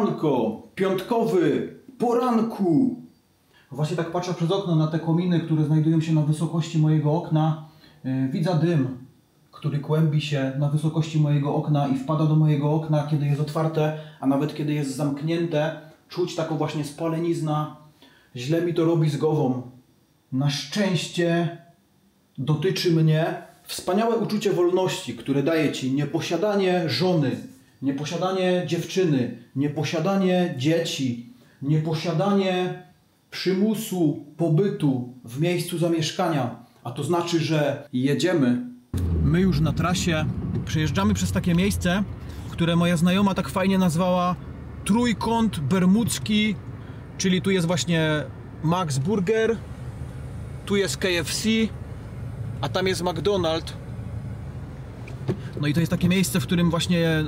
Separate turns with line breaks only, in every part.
Siemanko, piątkowy poranku. Właśnie tak patrzę przez okno na te kominy, które znajdują się na wysokości mojego okna. Widzę dym, który kłębi się na wysokości mojego okna i wpada do mojego okna, kiedy jest otwarte, a nawet kiedy jest zamknięte. Czuć taką właśnie spalenizna. Źle mi to robi z głową. Na szczęście dotyczy mnie wspaniałe uczucie wolności, które daje Ci nieposiadanie żony, nieposiadanie dziewczyny, nieposiadanie dzieci, nieposiadanie przymusu pobytu w miejscu zamieszkania. A to znaczy, że jedziemy. My już na trasie przejeżdżamy przez takie miejsce, które moja znajoma tak fajnie nazwała Trójkąt Bermudzki, czyli tu jest właśnie Max Burger, tu jest KFC, a tam jest McDonald's. No i to jest takie miejsce, w którym właśnie,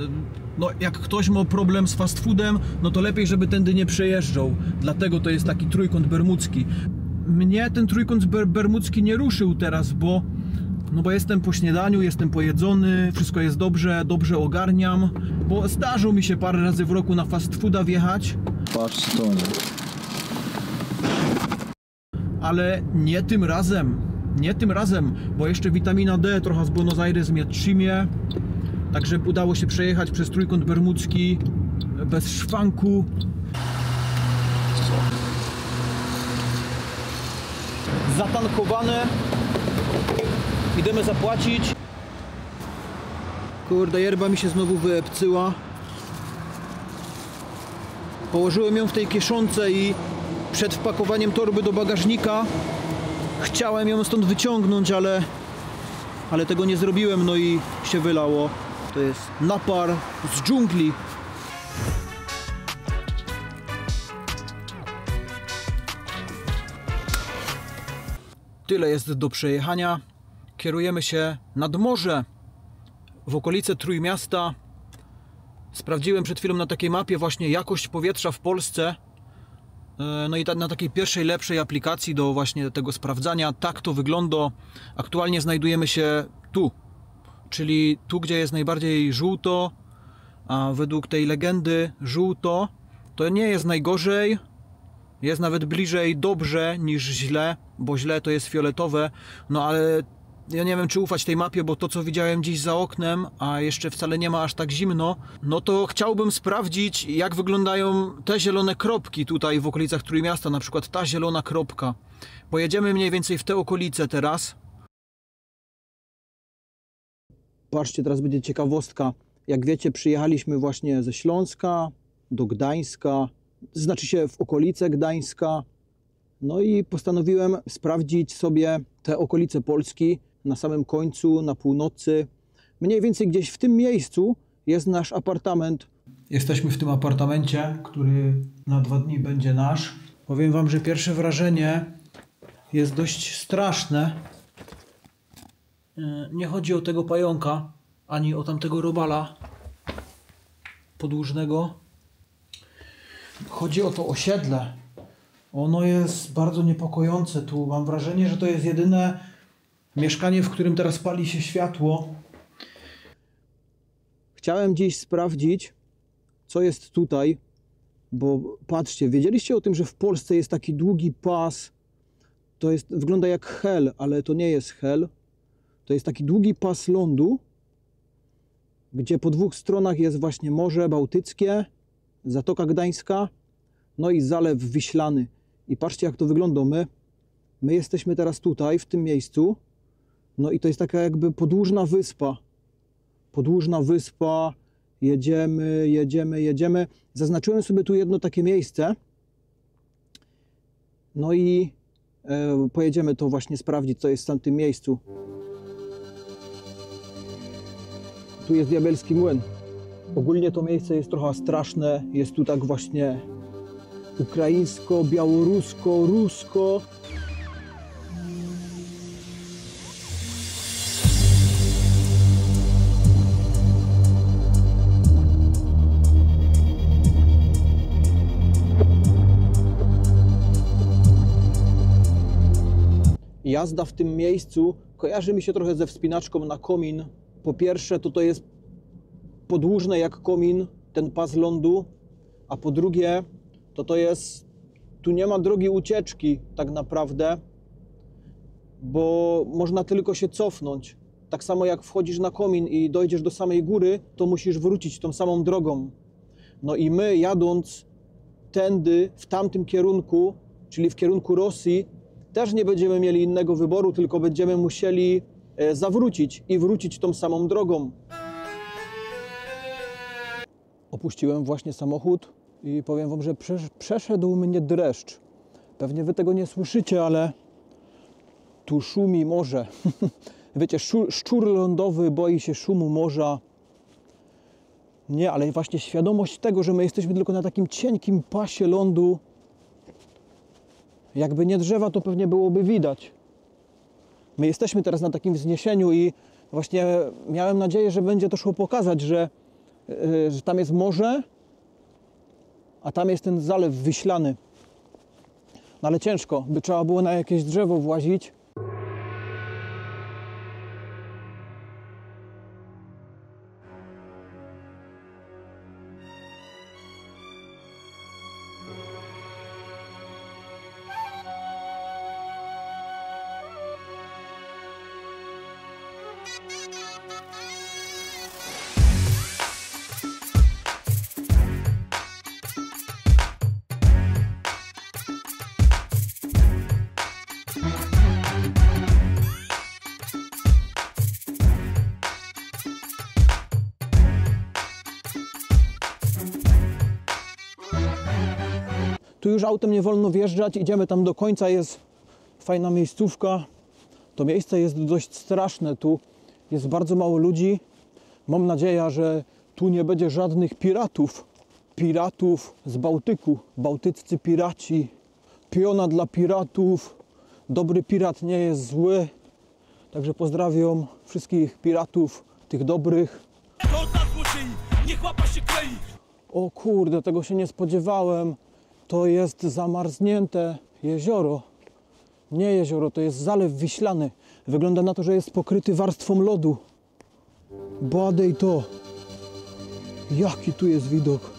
no jak ktoś ma problem z fast foodem, no to lepiej, żeby tędy nie przejeżdżał. Dlatego to jest taki Trójkąt Bermudzki. Mnie ten Trójkąt Bermudzki nie ruszył teraz, bo jestem po śniadaniu, jestem pojedzony, wszystko jest dobrze ogarniam, bo zdarzył mi się parę razy w roku na fast fooda wjechać.
Patrzcie to, nie?
Ale nie tym razem. Nie tym razem, bo jeszcze witamina D trochę z Buenos Aires mnie trzymie. Także udało się przejechać przez Trójkąt Bermudzki bez szwanku. Zatankowane. Idziemy zapłacić. Kurde, yerba mi się znowu wyepcyła. Położyłem ją w tej kieszonce i przed wpakowaniem torby do bagażnika chciałem ją stąd wyciągnąć, ale tego nie zrobiłem, no i się wylało. To jest napar z dżungli. Tyle jest do przejechania. Kierujemy się nad morze, w okolice Trójmiasta. Sprawdziłem przed chwilą na takiej mapie właśnie jakość powietrza w Polsce. No i na takiej pierwszej, lepszej aplikacji do właśnie tego sprawdzania. Tak to wygląda. Aktualnie znajdujemy się tu, czyli tu, gdzie jest najbardziej żółto, a według tej legendy żółto to nie jest najgorzej. Jest nawet bliżej dobrze niż źle, bo źle to jest fioletowe. No ale ja nie wiem, czy ufać tej mapie, bo to, co widziałem dziś za oknem, a jeszcze wcale nie ma aż tak zimno, no to chciałbym sprawdzić, jak wyglądają te zielone kropki tutaj w okolicach Trójmiasta, na przykład ta zielona kropka. Pojedziemy mniej więcej w te okolice teraz. Patrzcie, teraz będzie ciekawostka. Jak wiecie, przyjechaliśmy właśnie ze Śląska do Gdańska, znaczy się w okolice Gdańska. No i postanowiłem sprawdzić sobie te okolice Polski na samym końcu, na północy. Mniej więcej gdzieś w tym miejscu jest nasz apartament. Jesteśmy w tym apartamencie, który na 2 dni będzie nasz. Powiem wam, że pierwsze wrażenie jest dość straszne. Nie chodzi o tego pająka, ani o tamtego robala podłużnego. Chodzi o to osiedle. Ono jest bardzo niepokojące tu. Mam wrażenie, że to jest jedyne mieszkanie, w którym teraz pali się światło. Chciałem dziś sprawdzić, co jest tutaj, bo patrzcie, wiedzieliście o tym, że w Polsce jest taki długi pas. To wygląda jak hel, ale to nie jest hel. To jest taki długi pas lądu, gdzie po 2 stronach jest właśnie Morze Bałtyckie, Zatoka Gdańska, no i Zalew Wiślany. I patrzcie, jak to wygląda. My jesteśmy teraz tutaj, w tym miejscu. No i to jest taka jakby podłużna wyspa. Podłużna wyspa. Jedziemy. Zaznaczyłem sobie tu jedno takie miejsce. No i pojedziemy to właśnie sprawdzić, co jest w tamtym miejscu. Tu jest Diabelski Młyn. Ogólnie to miejsce jest trochę straszne. Jest tu tak właśnie ukraińsko, białorusko, rusko. Jazda w tym miejscu kojarzy mi się trochę ze wspinaczką na komin. Po pierwsze, to jest podłużne jak komin, ten pas lądu. a po drugie, tu nie ma drogi ucieczki tak naprawdę, bo można tylko się cofnąć. Tak samo jak wchodzisz na komin i dojdziesz do samej góry, to musisz wrócić tą samą drogą. No i my, jadąc tędy, w tamtym kierunku, czyli w kierunku Rosji, też nie będziemy mieli innego wyboru, tylko będziemy musieli zawrócić i wrócić tą samą drogą. Opuściłem właśnie samochód i powiem wam, że przeszedł mnie dreszcz. Pewnie wy tego nie słyszycie, ale tu szumi morze. Wiecie, szczur lądowy boi się szumu morza. Nie, ale właśnie świadomość tego, że my jesteśmy tylko na takim cienkim pasie lądu. Jakby nie drzewa, to pewnie byłoby widać. My jesteśmy teraz na takim wzniesieniu i właśnie miałem nadzieję, że będzie to szło pokazać, że tam jest morze, a tam jest ten zalew wiślany. No ale ciężko, by trzeba było na jakieś drzewo włazić. Tu już autem nie wolno wjeżdżać, idziemy tam do końca, jest fajna miejscówka. To miejsce jest dość straszne, tu jest bardzo mało ludzi. Mam nadzieję, że tu nie będzie żadnych piratów. Piratów z Bałtyku, bałtyccy piraci. Piona dla piratów. Dobry pirat nie jest zły. Także pozdrawiam wszystkich piratów, tych dobrych. O kurde, tego się nie spodziewałem. To jest zamarznięte jezioro. Nie jezioro, to jest zalew wiślany. Wygląda na to, że jest pokryty warstwą lodu. Badej to. Jaki tu jest widok.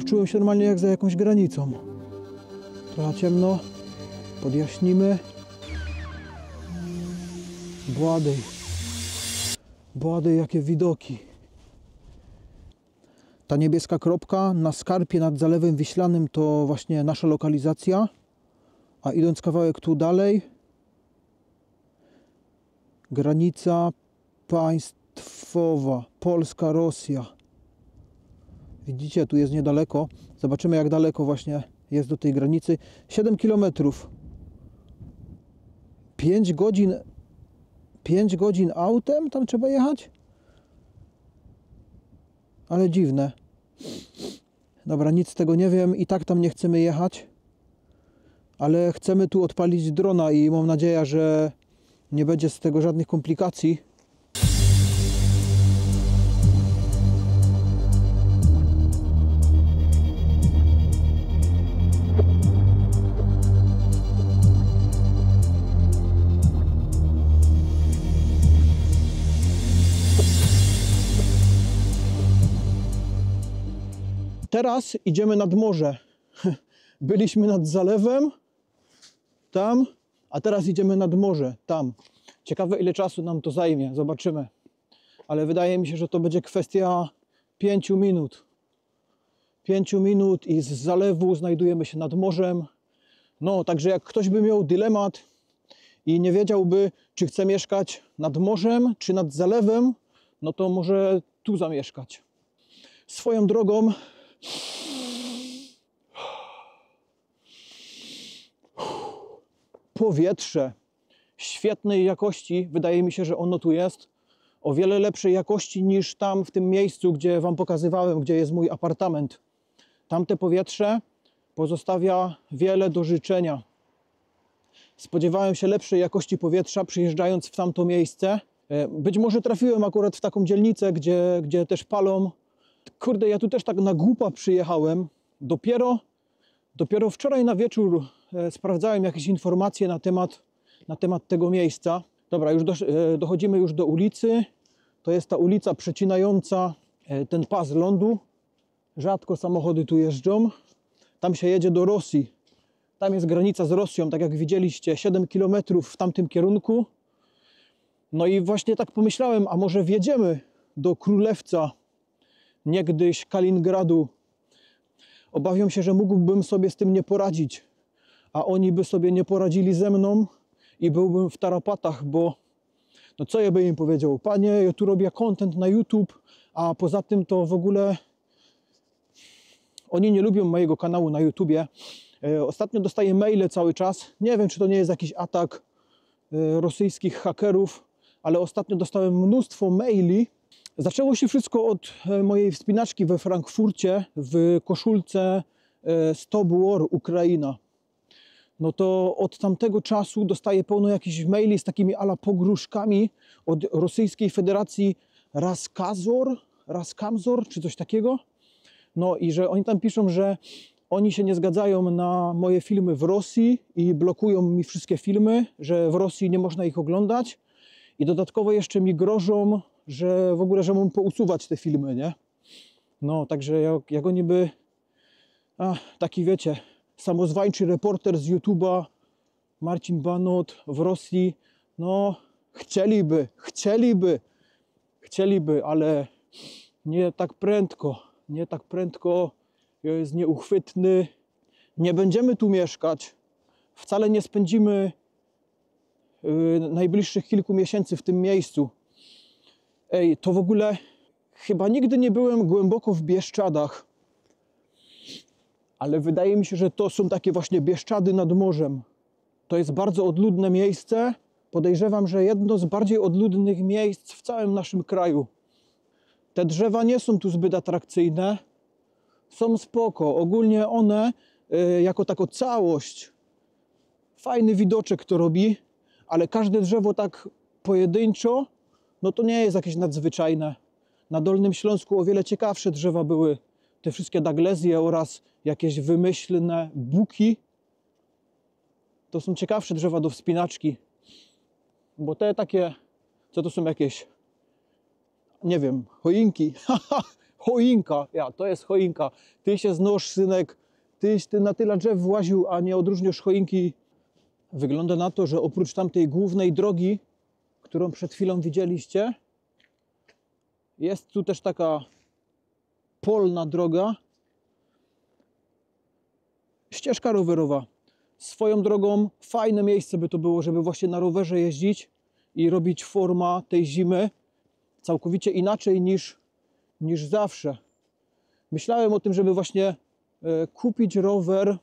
Czułem się normalnie jak za jakąś granicą. Trochę ciemno. Podjaśnimy. Badej. Badej, jakie widoki. Ta niebieska kropka na skarpie nad Zalewem Wiślanym to właśnie nasza lokalizacja. A idąc kawałek tu dalej, granica państwowa, Polska-Rosja. Widzicie, tu jest niedaleko. Zobaczymy, jak daleko właśnie jest do tej granicy. 7 km. 5 godzin autem tam trzeba jechać? Ale dziwne. Dobra, nic z tego nie wiem. I tak tam nie chcemy jechać. Ale chcemy tu odpalić drona i mam nadzieję, że nie będzie z tego żadnych komplikacji. Teraz idziemy nad morze. Byliśmy nad zalewem, tam, a teraz idziemy nad morze, tam. Ciekawe, ile czasu nam to zajmie, zobaczymy. Ale wydaje mi się, że to będzie kwestia 5 minut. 5 minut i z zalewu znajdujemy się nad morzem. No, także jak ktoś by miał dylemat i nie wiedziałby, czy chce mieszkać nad morzem, czy nad zalewem, no to może tu zamieszkać. Swoją drogą, powietrze świetnej jakości, wydaje mi się, że ono tu jest o wiele lepszej jakości niż tam w tym miejscu, gdzie wam pokazywałem, gdzie jest mój apartament. Tamte powietrze pozostawia wiele do życzenia. Spodziewałem się lepszej jakości powietrza, przyjeżdżając w tamto miejsce. Być może trafiłem akurat w taką dzielnicę, gdzie też palą. Kurde, ja tu też tak na głupa przyjechałem. Dopiero wczoraj na wieczór sprawdzałem jakieś informacje na temat tego miejsca. Dobra, już dochodzimy już do ulicy. To jest ta ulica przecinająca ten pas lądu. Rzadko samochody tu jeżdżą. Tam się jedzie do Rosji. Tam jest granica z Rosją, tak jak widzieliście, 7 km w tamtym kierunku. No i właśnie tak pomyślałem, a może wjedziemy do Królewca, niegdyś Kaliningradu. Obawiam się, że mógłbym sobie z tym nie poradzić, a oni by sobie nie poradzili ze mną i byłbym w tarapatach, bo no co ja bym im powiedział? Panie, ja tu robię content na YouTube, a poza tym to w ogóle oni nie lubią mojego kanału na YouTubie. Ostatnio dostaję maile cały czas. Nie wiem, czy to nie jest jakiś atak rosyjskich hakerów, ale ostatnio dostałem mnóstwo maili. Zaczęło się wszystko od mojej wspinaczki we Frankfurcie w koszulce Stop War Ukraina. No to od tamtego czasu dostaję pełno jakichś maili z takimi ala pogróżkami od Rosyjskiej Federacji Raskamzor czy coś takiego. No i że oni tam piszą, że oni się nie zgadzają na moje filmy w Rosji i blokują mi wszystkie filmy, że w Rosji nie można ich oglądać i dodatkowo jeszcze mi grożą, że w ogóle, że mam pousuwać te filmy, nie? No, także jak oni by... taki wiecie, samozwańczy reporter z YouTube'a, Marcin Banot w Rosji, no chcieliby, ale nie tak prędko, jest nieuchwytny, nie będziemy tu mieszkać, wcale nie spędzimy najbliższych kilku miesięcy w tym miejscu. Ej, to w ogóle chyba nigdy nie byłem głęboko w Bieszczadach, ale wydaje mi się, że to są takie właśnie Bieszczady nad morzem. To jest bardzo odludne miejsce. Podejrzewam, że jedno z bardziej odludnych miejsc w całym naszym kraju. Te drzewa nie są tu zbyt atrakcyjne. Są spoko. Ogólnie one jako taką całość fajny widoczek to robi, ale każde drzewo tak pojedynczo, no to nie jest jakieś nadzwyczajne. Na Dolnym Śląsku o wiele ciekawsze drzewa były. Te wszystkie daglezje oraz jakieś wymyślne buki. To są ciekawsze drzewa do wspinaczki. Bo te takie, co to są jakieś, nie wiem, choinki. Choinka, to jest choinka. Ty się znosz, synek, ty na tyle drzew właził, a nie odróżniasz choinki. Wygląda na to, że oprócz tamtej głównej drogi, którą przed chwilą widzieliście, jest tu też taka polna droga, ścieżka rowerowa. Swoją drogą fajne miejsce by to było, żeby właśnie na rowerze jeździć i robić forma tej zimy całkowicie inaczej niż zawsze. Myślałem o tym, żeby właśnie kupić rower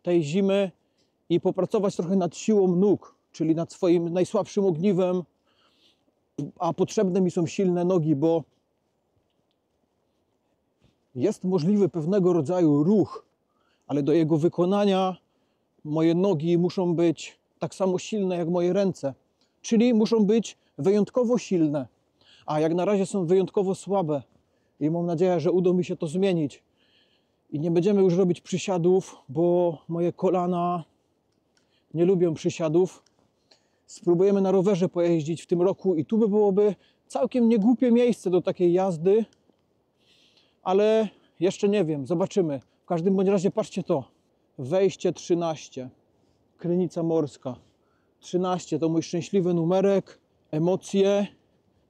tej zimy i popracować trochę nad siłą nóg, czyli nad swoim najsłabszym ogniwem, a potrzebne mi są silne nogi, bo jest możliwy pewnego rodzaju ruch, ale do jego wykonania moje nogi muszą być tak samo silne jak moje ręce, czyli muszą być wyjątkowo silne, a jak na razie są wyjątkowo słabe i mam nadzieję, że uda mi się to zmienić i nie będziemy już robić przysiadów, bo moje kolana nie lubią przysiadów. Spróbujemy na rowerze pojeździć w tym roku i tu by byłoby całkiem niegłupie miejsce do takiej jazdy, ale jeszcze nie wiem, zobaczymy. W każdym bądź razie patrzcie to. Wejście 13, Krynica Morska. 13 to mój szczęśliwy numerek, emocje,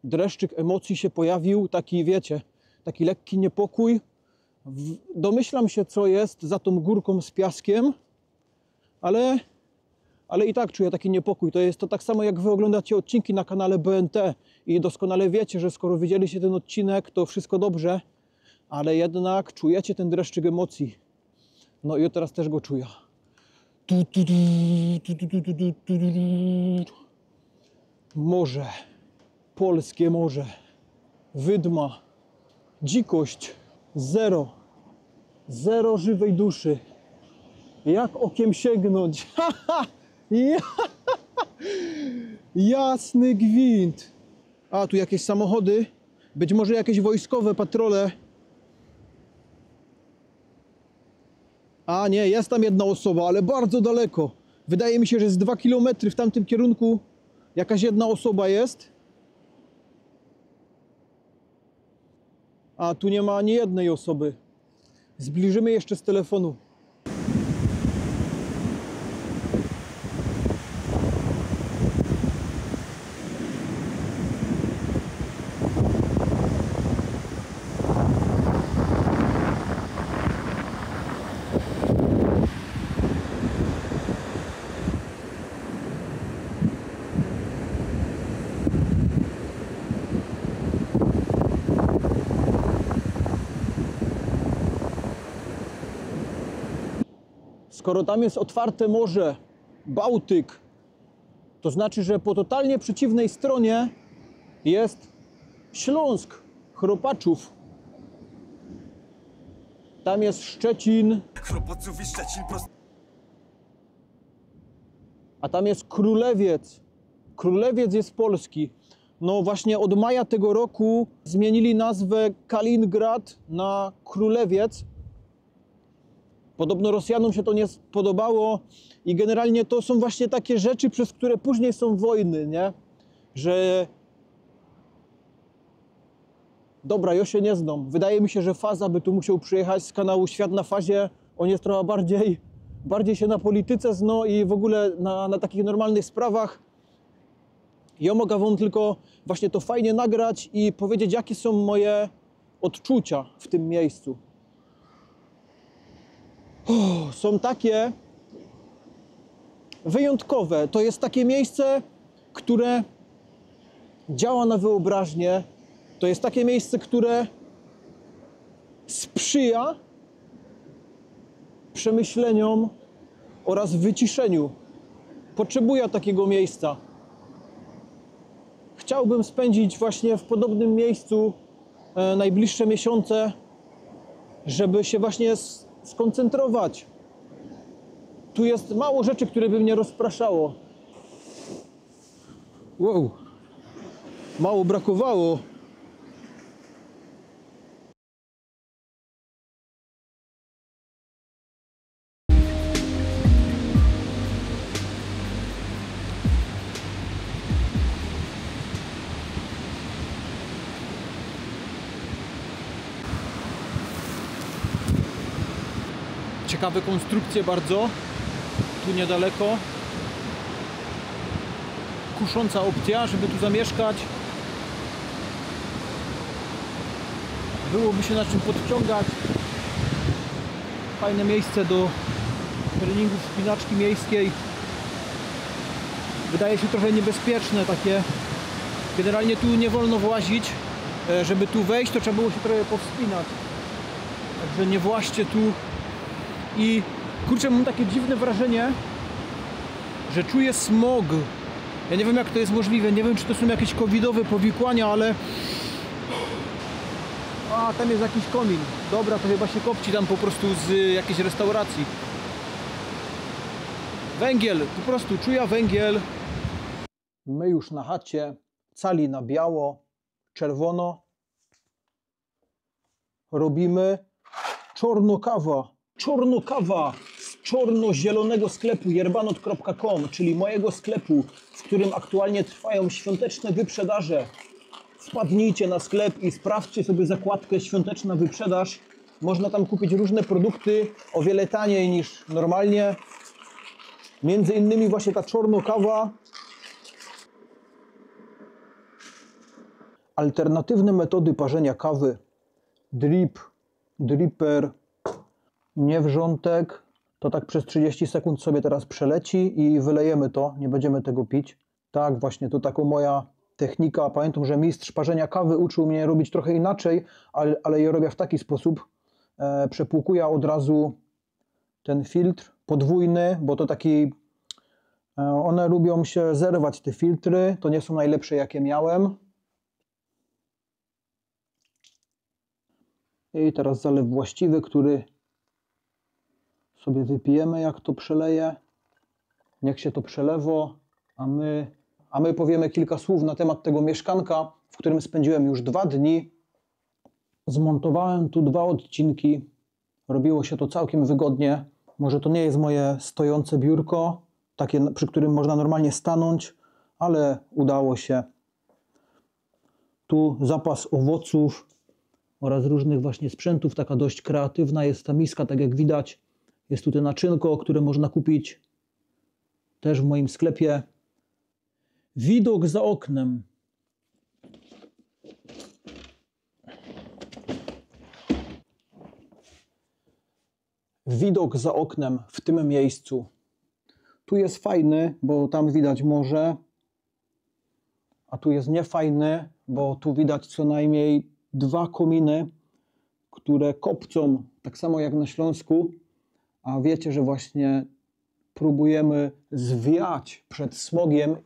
dreszczyk emocji się pojawił, taki wiecie, taki lekki niepokój. Domyślam się, co jest za tą górką z piaskiem, ale i tak czuję taki niepokój. To tak samo jak wy oglądacie odcinki na kanale BNT i doskonale wiecie, że skoro widzieliście ten odcinek, to wszystko dobrze, ale jednak czujecie ten dreszczyk emocji. No i ja teraz też go czuję. Morze, polskie morze, wydma, dzikość, zero żywej duszy. Jak okiem sięgnąć? Jasny gwint. A, tu jakieś samochody, być może jakieś wojskowe patrole. A nie, jest tam jedna osoba, ale bardzo daleko. Wydaje mi się, że z 2 km w tamtym kierunku jakaś jedna osoba jest. A tu nie ma ani jednej osoby. Zbliżymy jeszcze z telefonu. Skoro tam jest otwarte morze, Bałtyk, to znaczy, że po totalnie przeciwnej stronie jest Śląsk, Chropaczów. Tam jest Szczecin,
Chropoców i Szczecin prosto.
a tam jest Królewiec. Królewiec jest polski. No właśnie od maja tego roku zmienili nazwę Kaliningrad na Królewiec. Podobno Rosjanom się to nie spodobało i generalnie to są właśnie takie rzeczy, przez które później są wojny, nie? Że... Dobra, ja się nie znam. Wydaje mi się, że Faza by tu musiał przyjechać z kanału Świat na Fazie. On jest trochę bardziej się na polityce zna i w ogóle na takich normalnych sprawach. Ja mogę wam tylko właśnie to fajnie nagrać i powiedzieć, jakie są moje odczucia w tym miejscu. Są takie wyjątkowe. To jest takie miejsce, które działa na wyobraźnię. To jest takie miejsce, które sprzyja przemyśleniom oraz wyciszeniu. Potrzebuję takiego miejsca. Chciałbym spędzić właśnie w podobnym miejscu najbliższe miesiące, żeby się właśnie skoncentrować. Tu jest mało rzeczy, które by mnie rozpraszało. Wow, mało brakowało. Ciekawe konstrukcje bardzo, tu niedaleko. Kusząca opcja, żeby tu zamieszkać. Byłoby się na czym podciągać. Fajne miejsce do treningu wspinaczki miejskiej. Wydaje się trochę niebezpieczne takie. Generalnie tu nie wolno włazić. Żeby tu wejść, to trzeba było się trochę powspinać. Także nie właźcie tu. I kurczę, mam takie dziwne wrażenie, że czuję smog. Ja nie wiem, jak to jest możliwe, nie wiem, czy to są jakieś covidowe powikłania, ale... A, tam jest jakiś komin. Dobra, to chyba się kopci tam po prostu z jakiejś restauracji. Węgiel, po prostu czuję węgiel. My już na chacie, cali na biało, czerwono. Robimy czarnokawa. Czarnokawa z czarno-zielonego sklepu yerbanot.com, czyli mojego sklepu, w którym aktualnie trwają świąteczne wyprzedaże. Wpadnijcie na sklep i sprawdźcie sobie zakładkę świąteczna wyprzedaż. Można tam kupić różne produkty o wiele taniej niż normalnie. Między innymi właśnie ta czarnokawa. Alternatywne metody parzenia kawy. Drip, dripper, nie wrzątek. To tak przez 30 sekund sobie teraz przeleci i wylejemy to. Nie będziemy tego pić. Tak, właśnie to taką moja technika. Pamiętam, że mistrz parzenia kawy uczył mnie robić trochę inaczej, ale ja robię w taki sposób. Przepłukuję od razu ten filtr podwójny, bo to taki... One lubią się zerwać, te filtry. To nie są najlepsze, jakie miałem. I teraz zalew właściwy, który sobie wypijemy, jak to przeleje. Niech się to przelewo, a my powiemy kilka słów na temat tego mieszkanka, w którym spędziłem już 2 dni. Zmontowałem tu 2 odcinki. Robiło się to całkiem wygodnie. Może to nie jest moje stojące biurko, takie, przy którym można normalnie stanąć, ale udało się. Tu zapas owoców, oraz różnych właśnie sprzętów. Taka dość kreatywna jest ta miska, tak jak widać. Jest tutaj naczynko, które można kupić też w moim sklepie. Widok za oknem. Widok za oknem w tym miejscu. Tu jest fajny, bo tam widać morze, a tu jest niefajny, bo tu widać co najmniej 2 kominy, które kopcą, tak samo jak na Śląsku, a wiecie, że właśnie próbujemy zwiać przed smogiem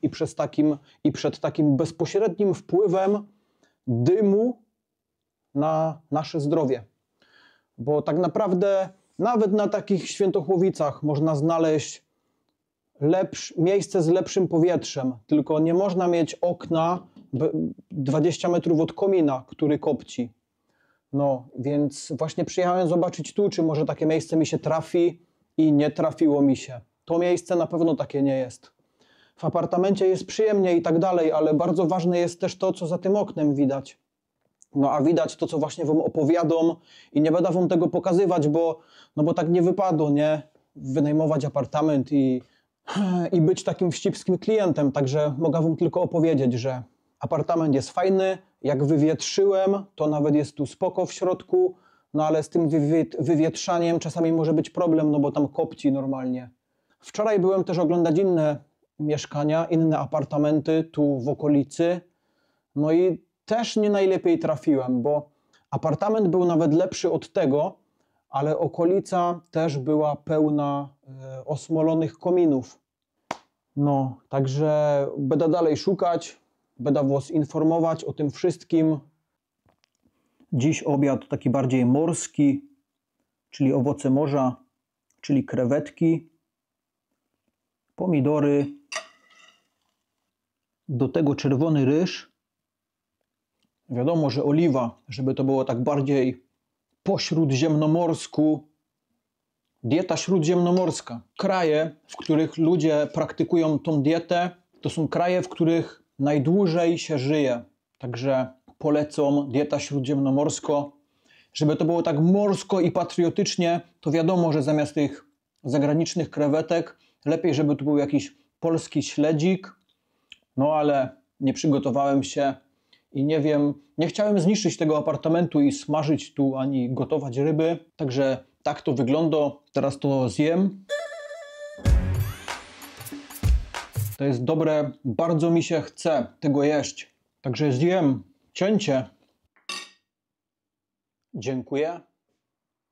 i przed takim bezpośrednim wpływem dymu na nasze zdrowie. Bo tak naprawdę nawet na takich Świętochłowicach można znaleźć miejsce z lepszym powietrzem, tylko nie można mieć okna 20 metrów od komina, który kopci. No, więc właśnie przyjechałem zobaczyć tu, czy może takie miejsce mi się trafi i nie trafiło mi się. To miejsce na pewno takie nie jest. W apartamencie jest przyjemnie i tak dalej, ale bardzo ważne jest też to, co za tym oknem widać. No a widać to, co właśnie wam opowiadam i nie będę wam tego pokazywać, bo tak nie wypadło, nie? Wynajmować apartament i być takim wścibskim klientem. Także mogę wam tylko opowiedzieć, że apartament jest fajny. Jak wywietrzyłem, to nawet jest tu spoko w środku, no ale z tym wywietrzaniem czasami może być problem, no bo tam kopci normalnie. Wczoraj byłem też oglądać inne mieszkania, inne apartamenty tu w okolicy, no i też nie najlepiej trafiłem, bo apartament był nawet lepszy od tego, ale okolica też była pełna osmolonych kominów. No, także będę dalej szukać, będę was informować o tym wszystkim. Dziś obiad taki bardziej morski, czyli owoce morza, czyli krewetki, pomidory, do tego czerwony ryż. Wiadomo, że oliwa, żeby to było tak bardziej po śródziemnomorsku. Dieta śródziemnomorska. Kraje, w których ludzie praktykują tą dietę, to są kraje, w których najdłużej się żyje. Także polecam dieta śródziemnomorska. Żeby to było tak morsko i patriotycznie, to wiadomo, że zamiast tych zagranicznych krewetek lepiej, żeby tu był jakiś polski śledzik. No ale nie przygotowałem się i nie wiem, nie chciałem zniszczyć tego apartamentu i smażyć tu ani gotować ryby. Także tak to wygląda. Teraz to zjem. To jest dobre, bardzo mi się chce tego jeść. Także zjem. Cięcie. Dziękuję.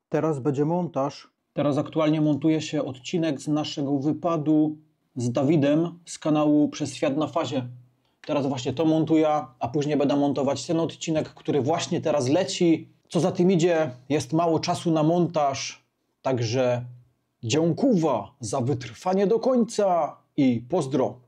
Teraz będzie montaż. Teraz aktualnie montuje się odcinek z naszego wypadu z Dawidem z kanału Przez Świat na Fazie. Teraz właśnie to montuję, a później będę montować ten odcinek, który właśnie teraz leci. Co za tym idzie, jest mało czasu na montaż, także dziękuję za wytrwanie do końca i pozdro.